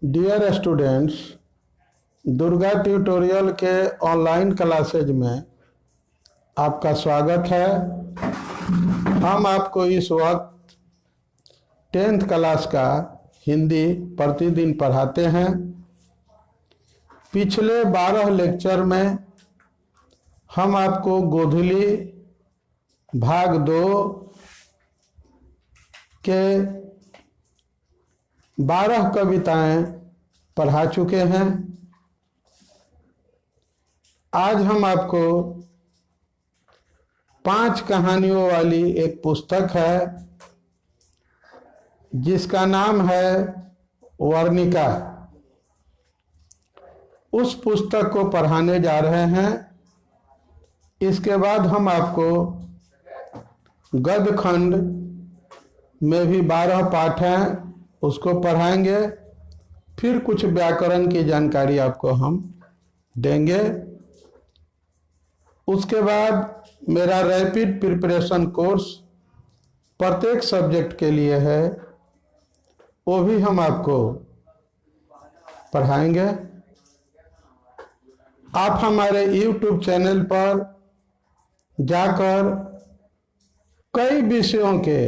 Dear students, Durga tutorial के online classes में आपका स्वागत है। हम आपको इस वक्त 10th क्लास का हिंदी प्रतिदिन पढ़ाते हैं। पिछले 12 लेक्चर में हम आपको गोधुली भाग 2 के 12 कविताएं पढ़ा चुके हैं। आज हम आपको 5 कहानियों वाली एक पुस्तक है जिसका नाम है वर्णिका। उस पुस्तक को पढ़ाने जा रहे हैं। इसके बाद हम आपको गद्य खंड में भी 12 पाठ हैं, उसको पढ़ाएंगे। फिर कुछ व्याकरण की जानकारी आपको हम देंगे। उसके बाद मेरा रैपिड प्रिपरेशन कोर्स प्रत्येक सब्जेक्ट के लिए है, वो भी हम आपको पढ़ाएंगे। आप हमारे YouTube चैनल पर जाकर कई विषयों के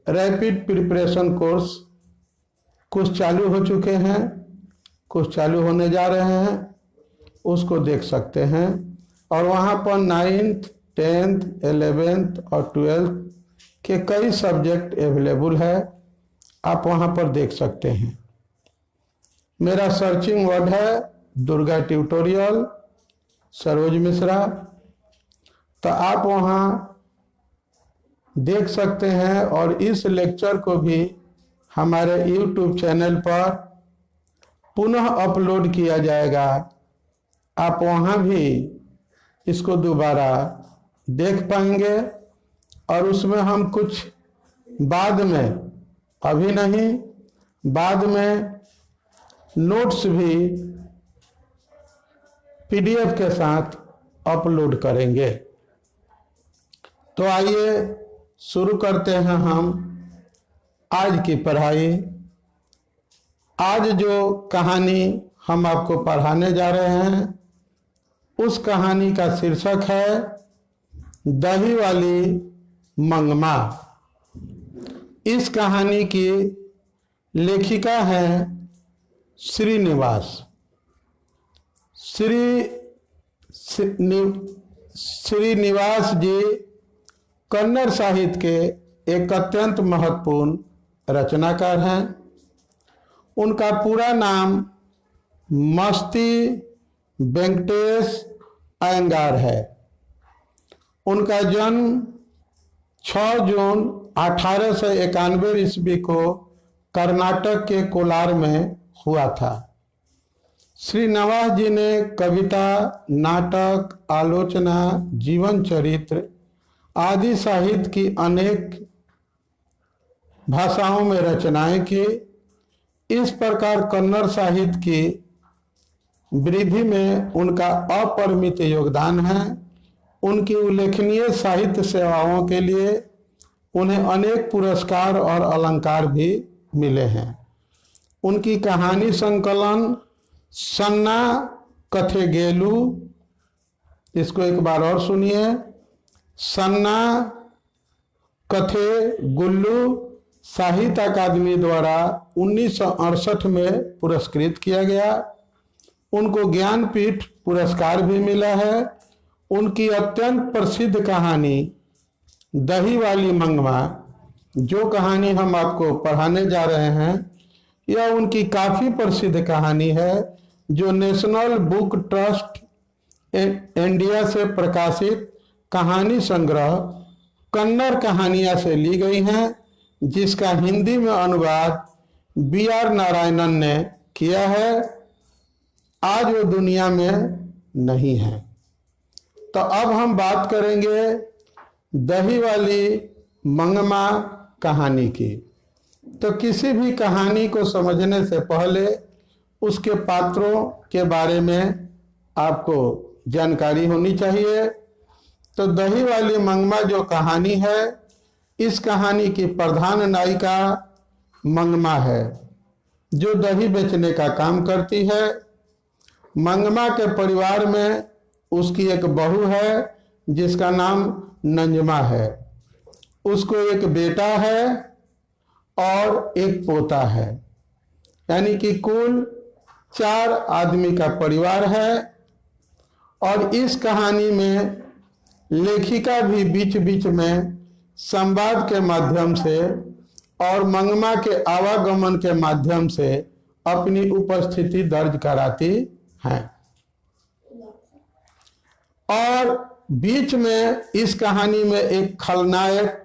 रैपिड प्रिपरेशन कोर्स कुछ चालू हो चुके हैं, कुछ चालू होने जा रहे हैं, उसको देख सकते हैं। और वहाँ पर 9th, 10th, 11th और 12th के कई सब्जेक्ट अवेलेबल है, आप वहाँ पर देख सकते हैं। मेरा सर्चिंग वर्ड है दुर्गा ट्यूटोरियल सरोज मिश्रा, तो आप वहाँ देख सकते हैं। और इस लेक्चर को भी हमारे YouTube चैनल पर पुनः अपलोड किया जाएगा, आप वहाँ भी इसको दोबारा देख पाएंगे। और उसमें हम कुछ बाद में, अभी नहीं, बाद में नोट्स भी PDF के साथ अपलोड करेंगे। तो आइए शुरू करते हैं हम आज की पढ़ाई। आज जो कहानी हम आपको पढ़ाने जा रहे हैं, उस कहानी का शीर्षक है दही वाली मंगमा। इस कहानी की लेखिका है श्रीनिवास। श्रीनिवास जी कन्नड़ साहित्य के एक अत्यंत महत्वपूर्ण रचनाकार हैं। उनका पूरा नाम मस्ती वेंकटेश अयंगार है। उनका जन्म 6 जून 1891 ईस्वी को कर्नाटक के कोलार में हुआ था। श्रीनिवास जी ने कविता, नाटक, आलोचना, जीवन चरित्र आदि साहित्य की अनेक भाषाओं में रचनाएं की। इस प्रकार कन्नड़ साहित्य की वृद्धि में उनका अपरिमित योगदान है। उनकी उल्लेखनीय साहित्य सेवाओं के लिए उन्हें अनेक पुरस्कार और अलंकार भी मिले हैं। उनकी कहानी संकलन सन्ना कथेगेलु, इसको एक बार और सुनिए, सन्ना कथे गुल्लू साहित्य अकादमी द्वारा 1968 में पुरस्कृत किया गया। उनको ज्ञानपीठ पुरस्कार भी मिला है। उनकी अत्यंत प्रसिद्ध कहानी दही वाली मंगमा, जो कहानी हम आपको पढ़ाने जा रहे हैं, यह उनकी काफ़ी प्रसिद्ध कहानी है, जो नेशनल बुक ट्रस्ट इंडिया से प्रकाशित कहानी संग्रह कन्नड़ कहानियाँ से ली गई हैं, जिसका हिंदी में अनुवाद BR नारायणन ने किया है। आज वो दुनिया में नहीं है। तो अब हम बात करेंगे दही वाली मंगमा कहानी की। तो किसी भी कहानी को समझने से पहले उसके पात्रों के बारे में आपको जानकारी होनी चाहिए। तो दही वाली मंगमा जो कहानी है, इस कहानी की प्रधान नायिका मंगमा है। जो दही बेचने का काम करती है। मंगमा के परिवार में उसकी एक बहू है जिसका नाम नंजमा है। उसको एक बेटा है और एक पोता है, यानी कि कुल 4 आदमी का परिवार है। और इस कहानी में लेखिका भी बीच बीच में संवाद के माध्यम से और मंगमा के आवागमन के माध्यम से अपनी उपस्थिति दर्ज कराती हैं। और बीच में इस कहानी में एक खलनायक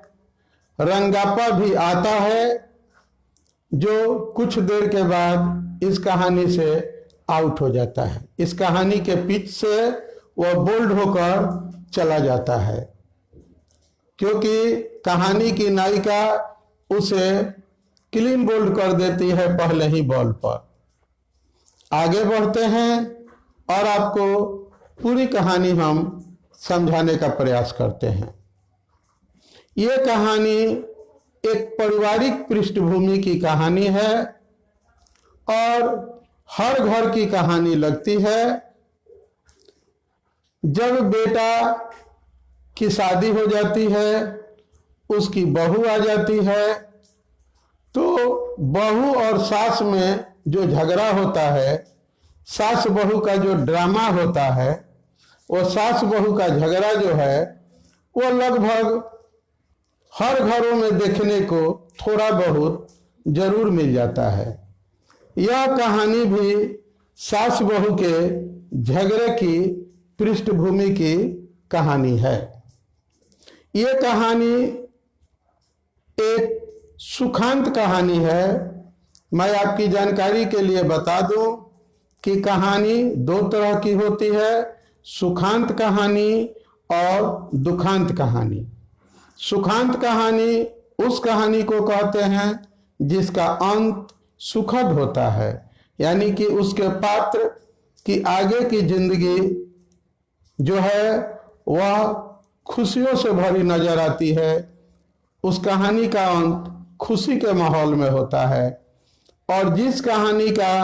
रंगापा भी आता है, जो कुछ देर के बाद इस कहानी से आउट हो जाता है। इस कहानी के पिच से वह बोल्ड होकर चला जाता है, क्योंकि कहानी की नायिका उसे क्लीन बोल्ड कर देती है पहले ही बॉल पर। आगे बढ़ते हैं और आपको पूरी कहानी हम समझाने का प्रयास करते हैं। ये कहानी एक पारिवारिक पृष्ठभूमि की कहानी है और हर घर की कहानी लगती है। जब बेटा की शादी हो जाती है, उसकी बहू आ जाती है, तो बहू और सास में जो झगड़ा होता है, सास बहू का जो ड्रामा होता है, वो सास बहू का झगड़ा जो है वो लगभग हर घरों में देखने को थोड़ा बहुत जरूर मिल जाता है। यह कहानी भी सास बहू के झगड़े की पृष्ठभूमि की कहानी है। ये कहानी एक सुखांत कहानी है। मैं आपकी जानकारी के लिए बता दूं कि कहानी 2 तरह की होती है, सुखांत कहानी और दुखांत कहानी। सुखांत कहानी उस कहानी को कहते हैं जिसका अंत सुखद होता है, यानी कि उसके पात्र की आगे की जिंदगी जो है वह खुशियों से भरी नजर आती है। उस कहानी का अंत खुशी के माहौल में होता है। और जिस कहानी का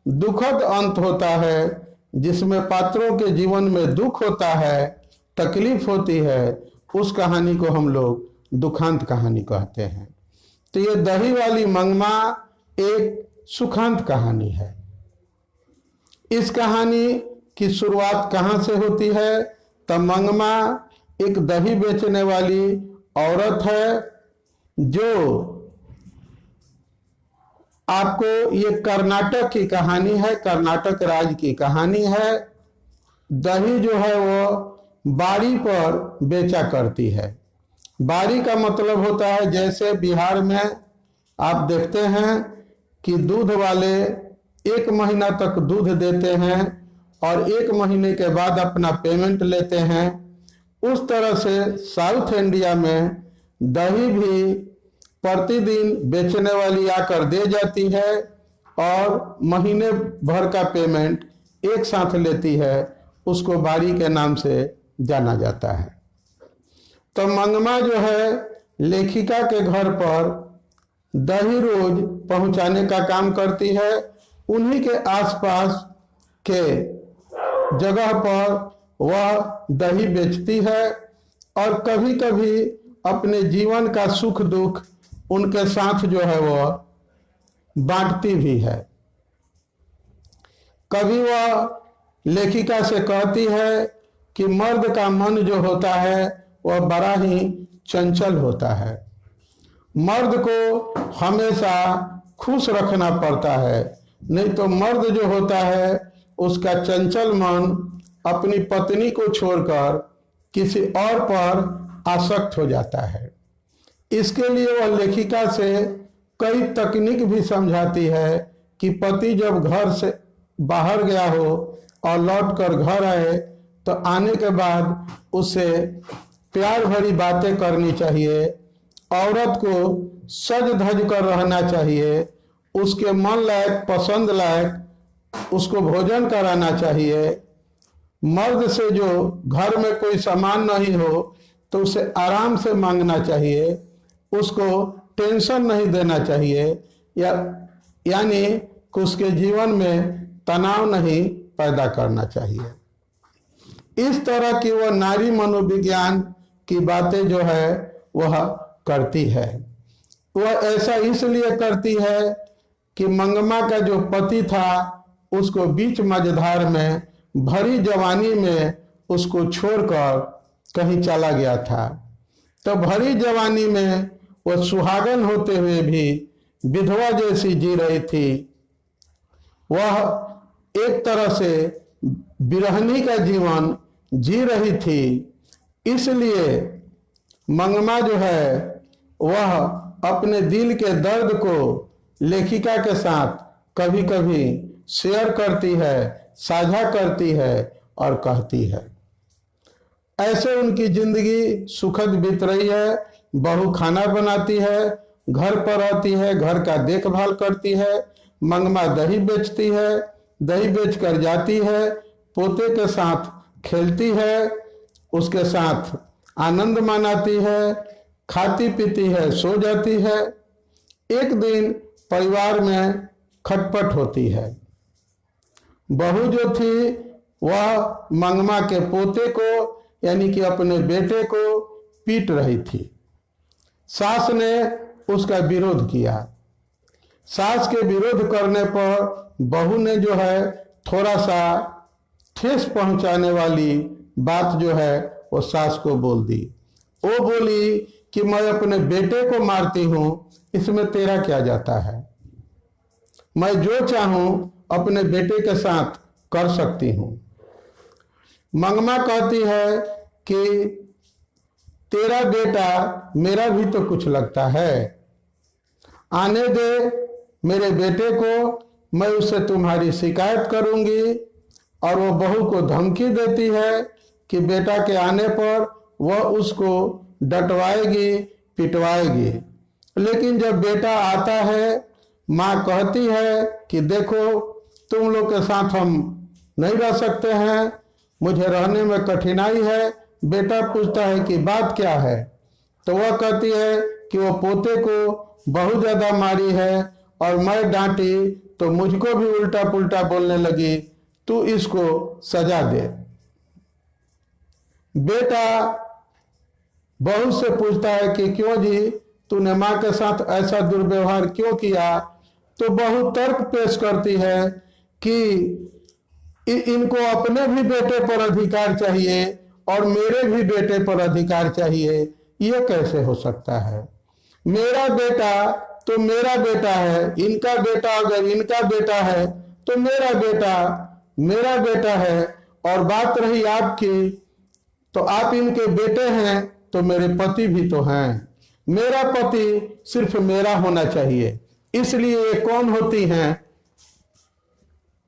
दुखद अंत होता है, जिसमें पात्रों के जीवन में दुख होता है, तकलीफ होती है, उस कहानी को हम लोग दुखांत कहानी कहते हैं। तो ये दही वाली मंगमा एक सुखांत कहानी है। इस कहानी की शुरुआत कहाँ से होती है? तो मंगमा एक दही बेचने वाली औरत है, जो आपको ये कर्नाटक की कहानी है, कर्नाटक राज्य की कहानी है। दही जो है वो बाड़ी पर बेचा करती है। बाड़ी का मतलब होता है, जैसे बिहार में आप देखते हैं कि दूध वाले 1 महीना तक दूध देते हैं और 1 महीने के बाद अपना पेमेंट लेते हैं। उस तरह से साउथ इंडिया में दही भी प्रतिदिन बेचने वाली आकर दे जाती है और महीने भर का पेमेंट एक साथ लेती है। उसको बाड़ी के नाम से जाना जाता है। तो मंगमा जो है लेखिका के घर पर दही रोज पहुंचाने का काम करती है। उन्हीं के आसपास के जगह पर वह दही बेचती है और कभी कभी अपने जीवन का सुख दुख उनके साथ जो है वह बांटती भी है। कभी वह लेखिका से कहती है कि मर्द का मन जो होता है वह बड़ा ही चंचल होता है। मर्द को हमेशा खुश रखना पड़ता है, नहीं तो मर्द जो होता है उसका चंचल मन अपनी पत्नी को छोड़कर किसी और पर आसक्त हो जाता है। इसके लिए वह लेखिका से कई तकनीक भी समझाती है कि पति जब घर से बाहर गया हो और लौटकर घर आए तो आने के बाद उससे प्यार भरी बातें करनी चाहिए, औरत को सज धज कर रहना चाहिए, उसके मन लायक पसंद लायक उसको भोजन कराना चाहिए। मर्द से जो घर में कोई सामान नहीं हो तो उसे आराम से मांगना चाहिए, उसको टेंशन नहीं देना चाहिए, या यानी कि उसके जीवन में तनाव नहीं पैदा करना चाहिए। इस तरह की वह नारी मनोविज्ञान की बातें जो है वह करती है। वह ऐसा इसलिए करती है कि मंगमा का जो पति था उसको बीच मझधार में भरी जवानी में उसको छोड़कर कहीं चला गया था। तो भरी जवानी में वह सुहागन होते हुए भी विधवा जैसी जी रही थी। वह एक तरह से विरहनी का जीवन जी रही थी। इसलिए मंगमा जो है वह अपने दिल के दर्द को लेखिका के साथ कभी कभी शेयर करती है, साझा करती है और कहती है। ऐसे उनकी जिंदगी सुखद बीत रही है। बहू खाना बनाती है, घर पर रहती है, घर का देखभाल करती है। मंगमा दही बेचती है, दही बेचकर जाती है, पोते के साथ खेलती है, उसके साथ आनंद मनाती है, खाती पीती है, सो जाती है। एक दिन परिवार में खटपट होती है। बहू जो थी वह मंगमा के पोते को यानी कि अपने बेटे को पीट रही थी। सास ने उसका विरोध किया। सास के विरोध करने पर बहू ने जो है थोड़ा सा ठेस पहुंचाने वाली बात जो है वो सास को बोल दी। वो बोली कि मैं अपने बेटे को मारती हूं, इसमें तेरा क्या जाता है? मैं जो चाहूं अपने बेटे के साथ कर सकती हूं। मंगमा कहती है कि तेरा बेटा मेरा भी तो कुछ लगता है, आने दे मेरे बेटे को, मैं उससे तुम्हारी शिकायत करूंगी। और वो बहू को धमकी देती है कि बेटा के आने पर वह उसको डटवाएगी, पिटवाएगी। लेकिन जब बेटा आता है, माँ कहती है कि देखो तुम लोग के साथ हम नहीं रह सकते हैं, मुझे रहने में कठिनाई है। बेटा पूछता है कि बात क्या है? तो वह कहती है कि वो पोते को बहुत ज्यादा मारी है और मैं डांटी तो मुझको भी उल्टा पुल्टा बोलने लगी, तू इसको सजा दे। बेटा बहू से पूछता है कि क्यों जी, तूने माँ के साथ ऐसा दुर्व्यवहार क्यों किया? तो बहू तर्क पेश करती है कि इनको अपने भी बेटे पर अधिकार चाहिए और मेरे भी बेटे पर अधिकार चाहिए। ये कैसे हो सकता है? मेरा बेटा तो मेरा बेटा है, इनका बेटा अगर इनका बेटा है तो मेरा बेटा है। और बात रही आपकी, तो आप इनके बेटे हैं तो मेरे पति भी तो हैं। मेरा पति सिर्फ मेरा होना चाहिए। इसलिए ये कौन होती हैं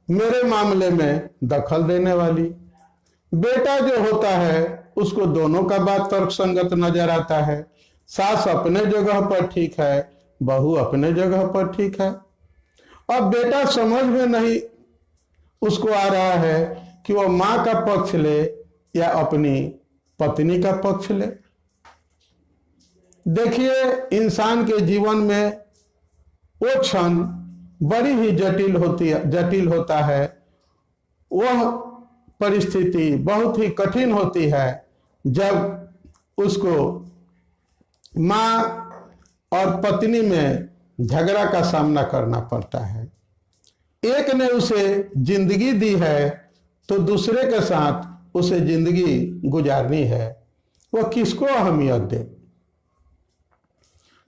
मेरे मामले में दखल देने वाली? बेटा जो होता है उसको दोनों का बात तर्क संगत नजर आता है। सास अपने जगह पर ठीक है, बहू अपने जगह पर ठीक है। अब बेटा समझ में नहीं उसको आ रहा है कि वो माँ का पक्ष ले या अपनी पत्नी का पक्ष ले। देखिए, इंसान के जीवन में वो क्षण बड़ी ही जटिल होता है। वह परिस्थिति बहुत ही कठिन होती है जब उसको माँ और पत्नी में झगड़ा का सामना करना पड़ता है। एक ने उसे जिंदगी दी है तो दूसरे के साथ उसे जिंदगी गुजारनी है। वह किसको अहमियत दे?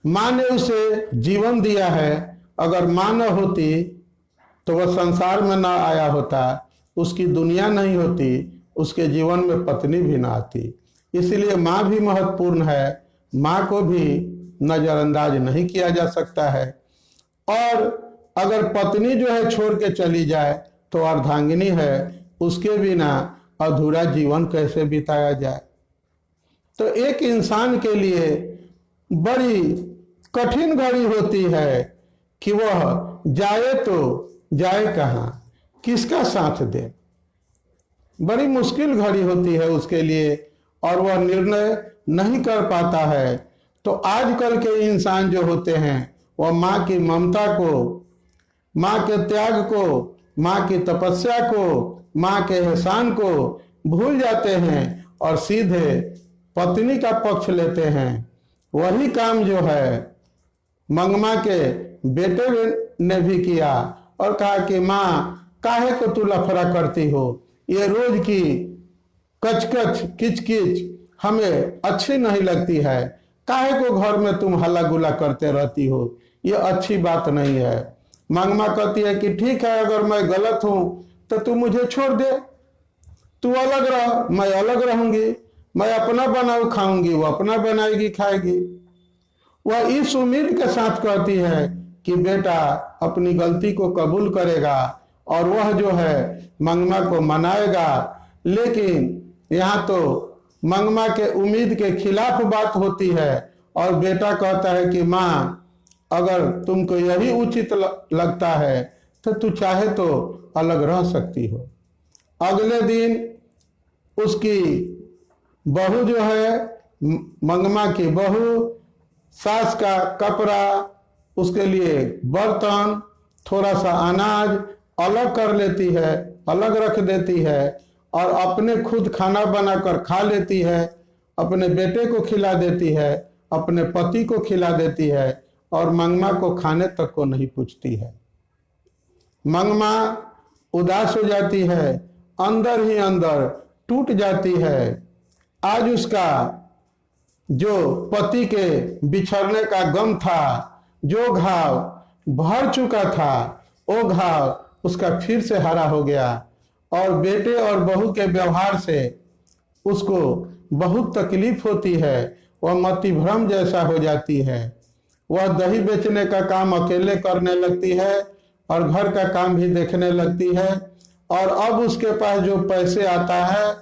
माँ ने उसे जीवन दिया है, अगर माँ न होती तो वह संसार में न आया होता, उसकी दुनिया नहीं होती, उसके जीवन में पत्नी भी ना आती। इसलिए माँ भी महत्वपूर्ण है। माँ को भी नजरअंदाज नहीं किया जा सकता है। और अगर पत्नी जो है छोड़ के चली जाए तो अर्धांगिनी है, उसके बिना अधूरा जीवन कैसे बिताया जाए? तो एक इंसान के लिए बड़ी कठिन घड़ी होती है कि वह जाए तो जाए कहाँ, किसका साथ दे। बड़ी मुश्किल घड़ी होती है उसके लिए और वह निर्णय नहीं कर पाता है। तो आजकल के इंसान जो होते हैं वह माँ की ममता को माँ के त्याग को, माँ की तपस्या को, माँ के एहसान को भूल जाते हैं और सीधे पत्नी का पक्ष लेते हैं। वही काम जो है मंगमा के बेटे ने भी किया और कहा कि माँ काहे को तू लफड़ा करती हो, ये रोज की कचकच किचकिच हमें अच्छी नहीं लगती है, काहे को घर में तुम हल्ला गुल्ला करते रहती हो, ये अच्छी बात नहीं है। मंगमा कहती है कि ठीक है, अगर मैं गलत हूं तो तू मुझे छोड़ दे, तू अलग रह, मैं अलग रहूंगी, मैं अपना बनाऊ खाऊंगी, वो अपना बनाएगी खाएगी। वह इस उम्मीद के साथ कहती है कि बेटा अपनी गलती को कबूल करेगा और वह जो है मंगमा को मनाएगा। लेकिन यहाँ तो मंगमा के उम्मीद के खिलाफ बात होती है और बेटा कहता है कि माँ अगर तुमको यही उचित लगता है तो तू चाहे तो अलग रह सकती हो। अगले दिन उसकी बहू जो है, मंगमा की बहू, सास का कपड़ा, उसके लिए बर्तन, थोड़ा सा अनाज अलग कर लेती है, अलग रख देती है और अपने खुद खाना बनाकर खा लेती है, अपने बेटे को खिला देती है, अपने पति को खिला देती है और मंगमा को खाने तक को नहीं पूछती है। मंगमा उदास हो जाती है, अंदर ही अंदर टूट जाती है। आज उसका जो पति के बिछड़ने का गम था, जो घाव भर चुका था, वो घाव उसका फिर से हरा हो गया और बेटे और बहू के व्यवहार से उसको बहुत तकलीफ होती है। वह मति भ्रम जैसा हो जाती है। वह दही बेचने का काम अकेले करने लगती है और घर का काम भी देखने लगती है और अब उसके पास जो पैसे आता है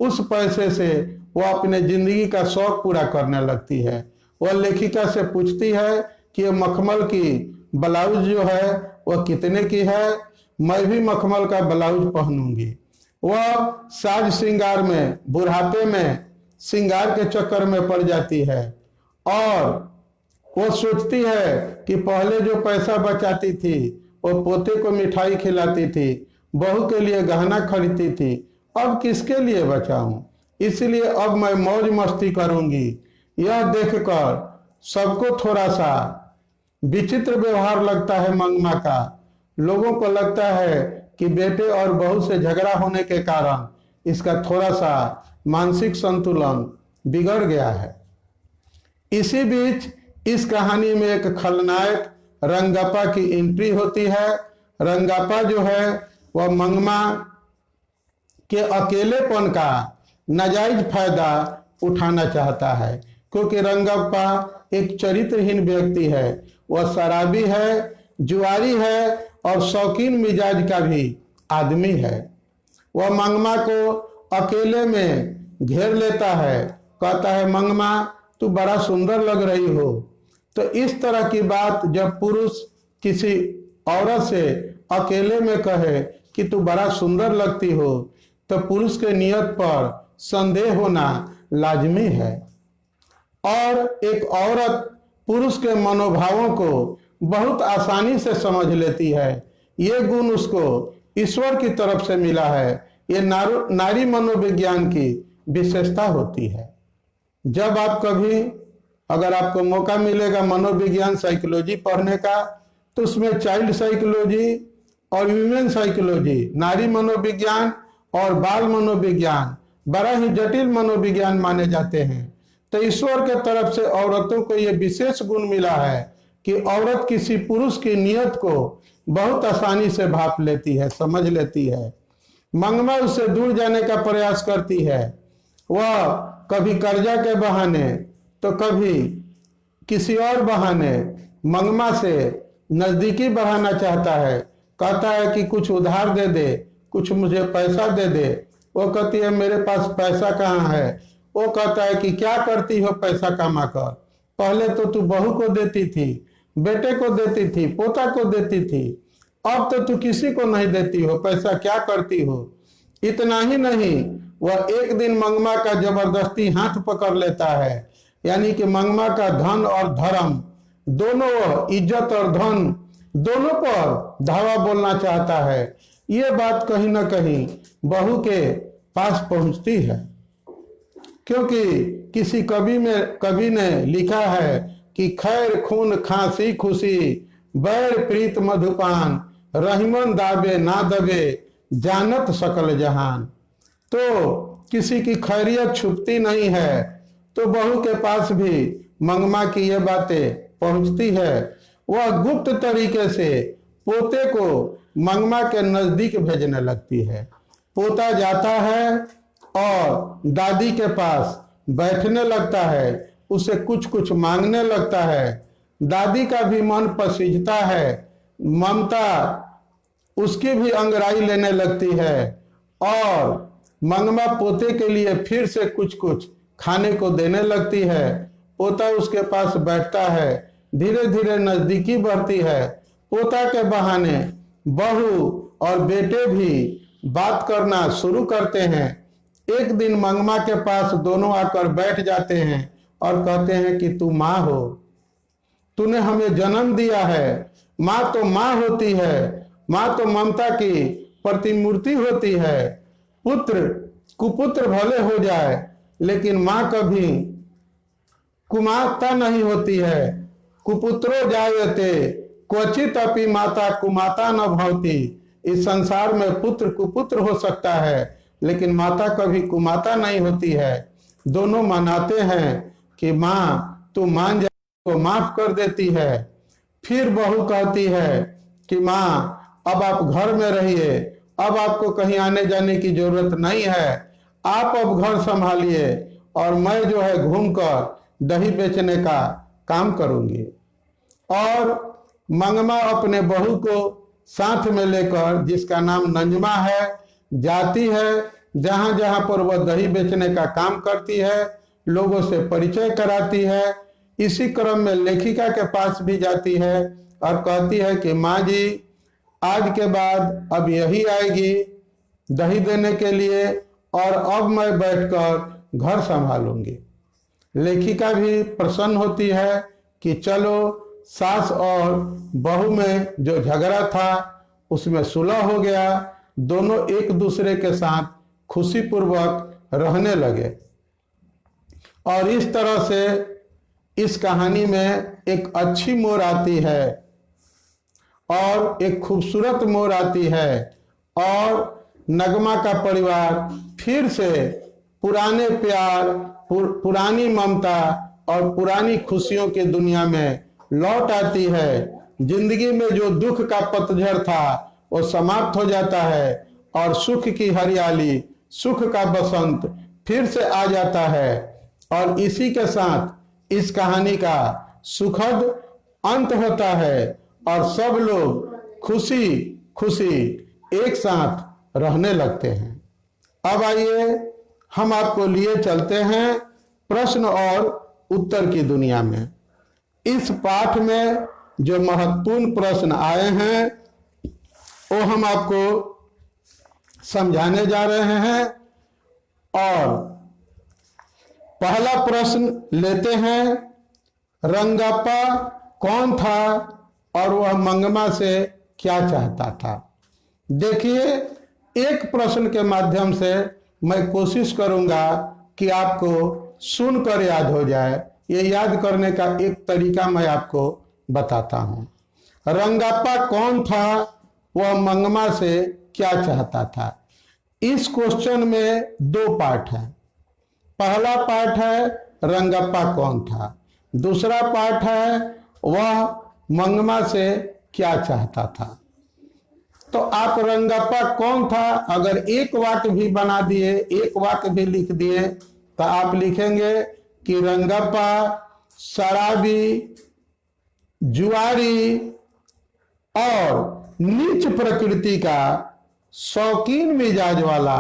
उस पैसे से वह अपने जिंदगी का शौक पूरा करने लगती है। वह लेखिका से पूछती है कि ये मखमल की ब्लाउज जो है वह कितने की है, मैं भी मखमल का ब्लाउज पहनूंगी। वह साज श्रृंगार में, बुढ़ापे में श्रृंगार के चक्कर में पड़ जाती है और वो सोचती है कि पहले जो पैसा बचाती थी वो पोते को मिठाई खिलाती थी, बहू के लिए गहना खरीदती थी, अब किसके लिए बचाऊं, इसलिए अब मैं मौज मस्ती करूंगी। यह देखकर सबको थोड़ा सा विचित्र व्यवहार लगता है मंगमा का। लोगों को लगता है कि बेटे और बहू से झगड़ा होने के कारण इसका थोड़ा सा मानसिक संतुलन बिगड़ गया है। इसी बीच इस कहानी में एक खलनायक रंगापा की एंट्री होती है। रंगापा जो है वह मंगमा के अकेलेपन का नाजायज फायदा उठाना चाहता है, क्योंकि रंगापा एक चरित्रहीन व्यक्ति है। वह शराबी है, जुआरी है और शौकीन मिजाज का भी आदमी है। वह मंगमा को अकेले में घेर लेता है, कहता है मंगमा तू बड़ा सुंदर लग रही हो। तो इस तरह की बात जब पुरुष किसी औरत से अकेले में कहे कि तू बड़ा सुंदर लगती हो तो पुरुष के नियत पर संदेह होना लाजमी है। और एक औरत पुरुष के मनोभावों को बहुत आसानी से समझ लेती है। ये गुण उसको ईश्वर की तरफ से मिला है। ये नारी मनोविज्ञान की विशेषता होती है। जब आप कभी, अगर आपको मौका मिलेगा मनोविज्ञान साइकोलॉजी पढ़ने का, तो उसमें चाइल्ड साइकोलॉजी और ह्यूमन साइकोलॉजी, नारी मनोविज्ञान और बाल मनोविज्ञान बड़ा ही जटिल मनोविज्ञान माने जाते हैं। तो ईश्वर के तरफ से औरतों को यह विशेष गुण मिला है कि औरत किसी पुरुष की नियत को बहुत आसानी से भाप लेती है, समझ लेती है। मंगमा उससे दूर जाने का प्रयास करती है। वह कभी कर्जा के बहाने तो कभी किसी और बहाने मंगमा से नजदीकी बढ़ाना चाहता है। कहता है कि कुछ उधार दे दे, कुछ मुझे पैसा दे दे। वो कहती है मेरे पास पैसा कहाँ है। वो कहता है कि क्या करती हो पैसा कमा कर, पहले तो तू बहू को देती थी, बेटे को देती थी, पोता को देती थी, अब तो तू किसी को नहीं देती हो, पैसा क्या करती हो। इतना ही नहीं, वह एक दिन मंगमा का जबरदस्ती हाथ पकड़ लेता है, यानी कि मंगमा का धन और धर्म दोनों, इज्जत और धन दोनों पर धावा बोलना चाहता है। ये बात कहीं ना कहीं बहू के पास पहुंचती है, क्योंकि किसी कवि ने लिखा है कि खैर खून खांसी खुशी बैर प्रीत मधुपान रहीमन दाबे ना दबे जानत सकल जहान। तो किसी की खैरियत छुपती नहीं है, तो बहू के पास भी मंगमा की ये बातें पहुंचती है। वह गुप्त तरीके से पोते को मंगमा के नजदीक भेजने लगती है। पोता जाता है और दादी के पास बैठने लगता है, उसे कुछ कुछ मांगने लगता है। दादी का भी मन पसीजता है, ममता उसकी भी अंगड़ाई लेने लगती है और मंगमा पोते के लिए फिर से कुछ कुछ खाने को देने लगती है। पोता उसके पास बैठता है, धीरे धीरे नजदीकी बढ़ती है। पोता के बहाने बहू और बेटे भी बात करना शुरू करते हैं। एक दिन मंगमा के पास दोनों आकर बैठ जाते हैं और कहते हैं कि तू माँ हो, तूने हमें जन्म दिया है। माँ तो माँ होती है, माँ तो ममता की प्रतिमूर्ति होती है। पुत्र कुपुत्र भले हो जाए, लेकिन माँ कभी कुमाता नहीं होती है। कुपुत्रो जायते क्वचित अपि माता कुमाता न भवती। इस संसार में पुत्र कुपुत्र हो सकता है, लेकिन माता कभी कुमाता नहीं होती है। दोनों मनाते हैं कि माँ तू मान जा, को माफ कर देती है। फिर बहू कहती है कि माँ अब आप घर में रहिए, अब आपको कहीं आने जाने की जरूरत नहीं है, आप अब घर संभालिए और मैं जो है घूमकर दही बेचने का काम करूंगी। और मंगमा अपने बहू को साथ में लेकर, जिसका नाम नंजमा है, जाती है। जहां जहां पर वह दही बेचने का काम करती है, लोगों से परिचय कराती है। इसी क्रम में लेखिका के पास भी जाती है और कहती है कि माँ जी आज के बाद अब यही आएगी दही देने के लिए और अब मैं बैठकर घर संभालूंगी। लेखिका भी प्रसन्न होती है कि चलो सास और बहू में जो झगड़ा था उसमें सुलह हो गया। दोनों एक दूसरे के साथ खुशी पूर्वक रहने लगे। और इस तरह से इस कहानी में एक अच्छी मोड़ आती है और एक खूबसूरत मोड़ आती है और नगमा का परिवार फिर से पुराने प्यार, पुरानी ममता और पुरानी खुशियों की दुनिया में लौट आती है। जिंदगी में जो दुख का पतझड़ था वो समाप्त हो जाता है और सुख की हरियाली, सुख का बसंत फिर से आ जाता है। और इसी के साथ इस कहानी का सुखद अंत होता है और सब लोग खुशी खुशी एक साथ रहने लगते हैं। अब आइए हम आपको लिए चलते हैं प्रश्न और उत्तर की दुनिया में। इस पाठ में जो महत्वपूर्ण प्रश्न आए हैं वो हम आपको समझाने जा रहे हैं। और पहला प्रश्न लेते हैं, रंगप्पा कौन था और वह मंगमा से क्या चाहता था। देखिए, एक प्रश्न के माध्यम से मैं कोशिश करूंगा कि आपको सुनकर याद हो जाए। ये याद करने का एक तरीका मैं आपको बताता हूं। रंगप्पा कौन था, वह मंगमा से क्या चाहता था। इस क्वेश्चन में दो पार्ट हैं। पहला पार्ट है रंगप्पा कौन था, दूसरा पार्ट है वह मंगमा से क्या चाहता था। तो आप रंगप्पा कौन था अगर एक वाक्य भी बना दिए, एक वाक्य भी लिख दिए, तो आप लिखेंगे कि रंगप्पा शराबी, जुआरी और नीच प्रकृति का शौकीन मिजाज वाला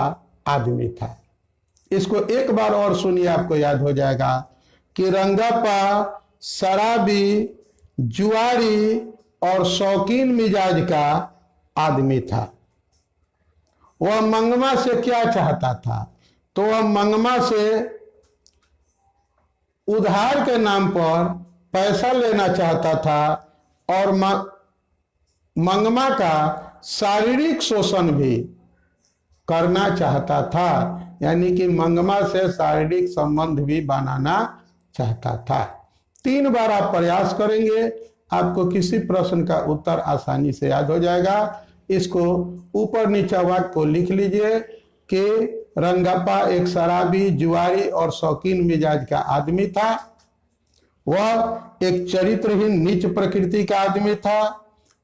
आदमी था। इसको एक बार और सुनिए, आपको याद हो जाएगा कि रंगप्पा शराबी, जुआरी और शौकीन मिजाज का आदमी था। वह मंगमा से क्या चाहता था, तो वह मंगमा से उधार के नाम पर पैसा लेना चाहता था और मंगमा का शारीरिक शोषण भी करना चाहता था, यानी कि मंगमा से शारीरिक संबंध भी बनाना चाहता था। 3 बार आप प्रयास करेंगे, आपको किसी प्रश्न का उत्तर आसानी से याद हो जाएगा। इसको ऊपर नीचा वाक्य को लिख लीजिए कि रंगप्पा एक शराबी, जुआरी और शौकीन मिजाज का आदमी था। वह एक चरित्रहीन नीच प्रकृति का आदमी था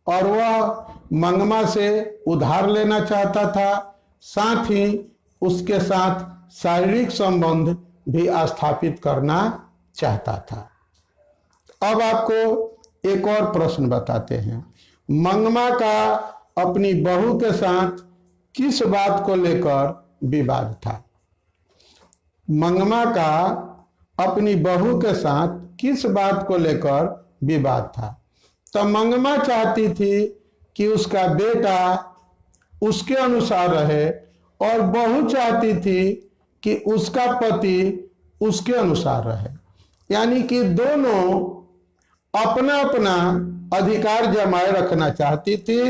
और वह मंगमा से उधार लेना चाहता था, साथ ही उसके साथ शारीरिक संबंध भी स्थापित करना चाहता था। अब आपको एक और प्रश्न बताते हैं। मंगमा का अपनी बहू के साथ किस बात को लेकर विवाद था? मंगमा का अपनी बहू के साथ किस बात को लेकर विवाद था? तो मंगमा चाहती थी कि उसका बेटा उसके अनुसार रहे और बहू चाहती थी कि उसका पति उसके अनुसार रहे, यानी कि दोनों अपना अपना अधिकार जमाए रखना चाहती थी।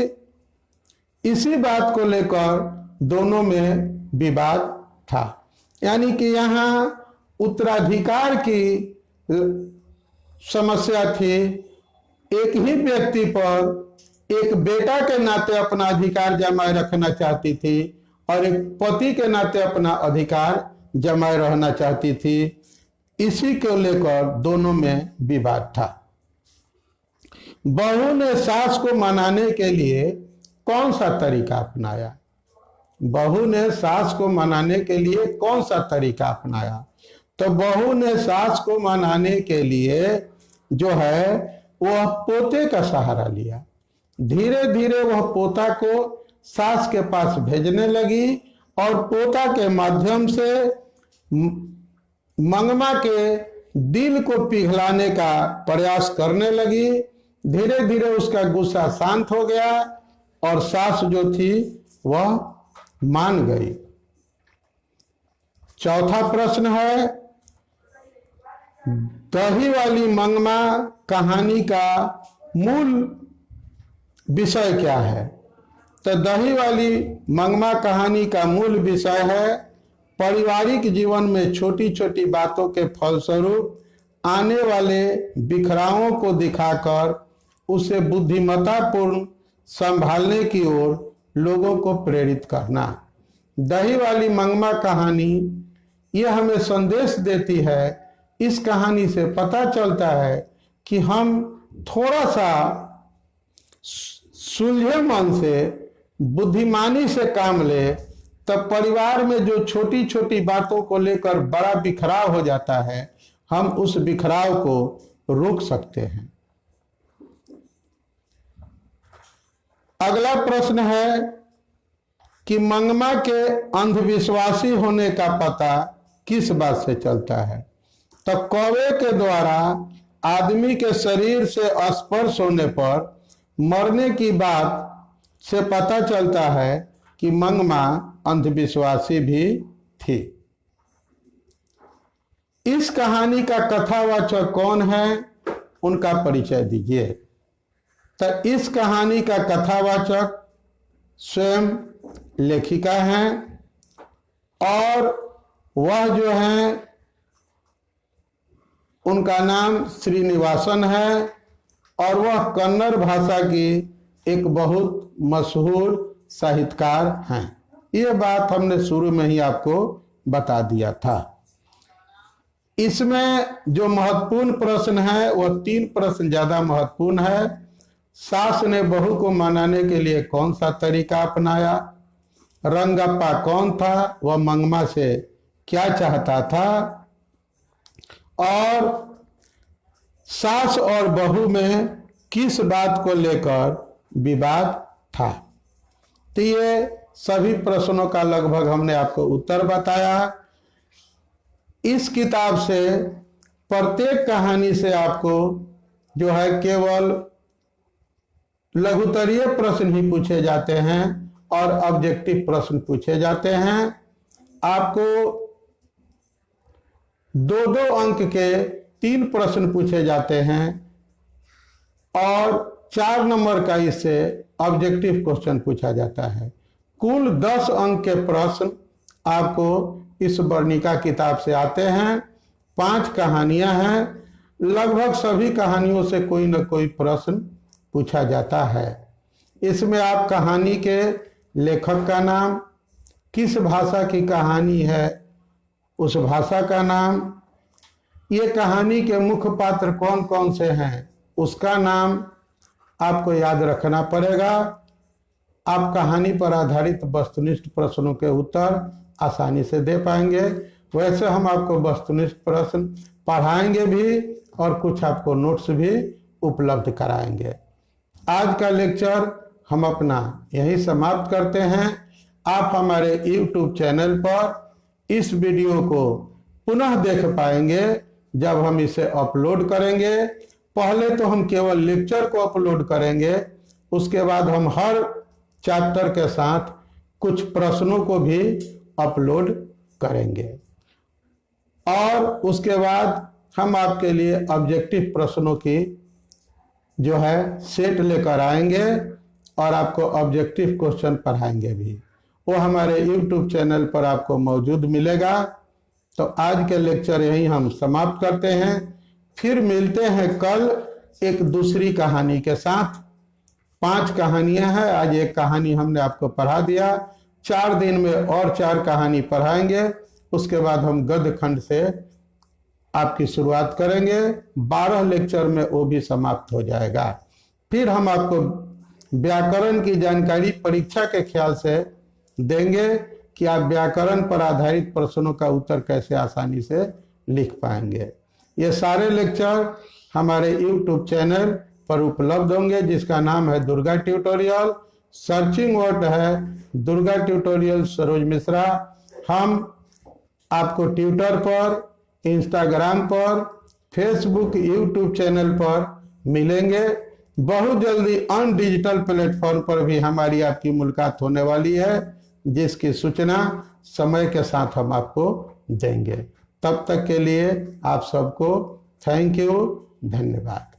इसी बात को लेकर दोनों में विवाद था, यानी कि यहाँ उत्तराधिकार की समस्या थी। एक ही व्यक्ति पर एक बेटा के नाते अपना अधिकार जमाए रखना चाहती थी और एक पति के नाते अपना अधिकार जमाए रहना चाहती थी। इसी को लेकर दोनों में विवाद था। बहू ने सास को मनाने के लिए कौन सा तरीका अपनाया? बहू ने सास को मनाने के लिए कौन सा तरीका अपनाया? तो बहू ने सास को मनाने के लिए जो है वह पोते का सहारा लिया। धीरे धीरे वह पोता को सास के पास भेजने लगी और पोता के माध्यम से मंगमा के दिल को पिघलाने का प्रयास करने लगी। धीरे धीरे उसका गुस्सा शांत हो गया और सास जो थी वह मान गई। चौथा प्रश्न है, दही वाली मंगमा कहानी का मूल विषय क्या है? तो दही वाली मंगमा कहानी का मूल विषय है पारिवारिक जीवन में छोटी छोटी बातों के फलस्वरूप आने वाले बिखरावों को दिखाकर उसे बुद्धिमत्तापूर्ण संभालने की ओर लोगों को प्रेरित करना। दही वाली मंगमा कहानी यह हमें संदेश देती है। इस कहानी से पता चलता है कि हम थोड़ा सा सुलझे मन से बुद्धिमानी से काम ले, तब परिवार में जो छोटी छोटी बातों को लेकर बड़ा बिखराव हो जाता है, हम उस बिखराव को रोक सकते हैं। अगला प्रश्न है कि मंगमा के अंधविश्वासी होने का पता किस बात से चलता है? तो कौवे के द्वारा आदमी के शरीर से स्पर्श होने पर मरने की बात से पता चलता है कि मंगमा अंधविश्वासी भी थी। इस कहानी का कथावाचक कौन है, उनका परिचय दीजिए। तो इस कहानी का कथावाचक स्वयं लेखिका हैं और वह जो है उनका नाम श्रीनिवासन है और वह कन्नड़ भाषा की एक बहुत मशहूर साहित्यकार हैं। ये बात हमने शुरू में ही आपको बता दिया था। इसमें जो महत्वपूर्ण प्रश्न है वह 3 प्रश्न ज्यादा महत्वपूर्ण है। सास ने बहू को मनाने के लिए कौन सा तरीका अपनाया? रंगप्पा कौन था? वह मंगमा से क्या चाहता था? और सास और बहू में किस बात को लेकर विवाद था? तो ये सभी प्रश्नों का लगभग हमने आपको उत्तर बताया। इस किताब से प्रत्येक कहानी से आपको जो है केवल लघुतरीय प्रश्न ही पूछे जाते हैं और ऑब्जेक्टिव प्रश्न पूछे जाते हैं। आपको 2-2 अंक के 3 प्रश्न पूछे जाते हैं और 4 नंबर का इससे ऑब्जेक्टिव क्वेश्चन पूछा जाता है। कुल 10 अंक के प्रश्न आपको इस वर्णिका किताब से आते हैं। 5 कहानियां हैं। लगभग सभी कहानियों से कोई न कोई प्रश्न पूछा जाता है। इसमें आप कहानी के लेखक का नाम, किस भाषा की कहानी है उस भाषा का नाम, ये कहानी के मुख्य पात्र कौन कौन से हैं उसका नाम आपको याद रखना पड़ेगा। आप कहानी पर आधारित वस्तुनिष्ठ प्रश्नों के उत्तर आसानी से दे पाएंगे। वैसे हम आपको वस्तुनिष्ठ प्रश्न पढ़ाएंगे भी और कुछ आपको नोट्स भी उपलब्ध कराएंगे। आज का लेक्चर हम अपना यहीं समाप्त करते हैं। आप हमारे YouTube चैनल पर इस वीडियो को पुनः देख पाएंगे जब हम इसे अपलोड करेंगे। पहले तो हम केवल लेक्चर को अपलोड करेंगे, उसके बाद हम हर चैप्टर के साथ कुछ प्रश्नों को भी अपलोड करेंगे और उसके बाद हम आपके लिए ऑब्जेक्टिव प्रश्नों की जो है सेट लेकर आएंगे और आपको ऑब्जेक्टिव क्वेश्चन पढ़ाएंगे भी। वो हमारे YouTube चैनल पर आपको मौजूद मिलेगा। तो आज के लेक्चर यहीं हम समाप्त करते हैं। फिर मिलते हैं कल एक दूसरी कहानी के साथ। 5 कहानियां हैं। आज एक कहानी हमने आपको पढ़ा दिया। 4 दिन में और 4 कहानी पढ़ाएंगे। उसके बाद हम गद्य खंड से आपकी शुरुआत करेंगे। 12 लेक्चर में वो भी समाप्त हो जाएगा। फिर हम आपको व्याकरण की जानकारी परीक्षा के ख्याल से देंगे कि आप व्याकरण पर आधारित प्रश्नों का उत्तर कैसे आसानी से लिख पाएंगे। ये सारे लेक्चर हमारे YouTube चैनल पर उपलब्ध होंगे जिसका नाम है दुर्गा ट्यूटोरियल। सर्चिंग वर्ड है दुर्गा ट्यूटोरियल सरोज मिश्रा। हम आपको ट्विटर पर, इंस्टाग्राम पर, फेसबुक, YouTube चैनल पर मिलेंगे। बहुत जल्दी अन्य डिजिटल प्लेटफॉर्म पर भी हमारी आपकी मुलाकात होने वाली है, जिसकी सूचना समय के साथ हम आपको देंगे। तब तक के लिए आप सबको थैंक यू, धन्यवाद।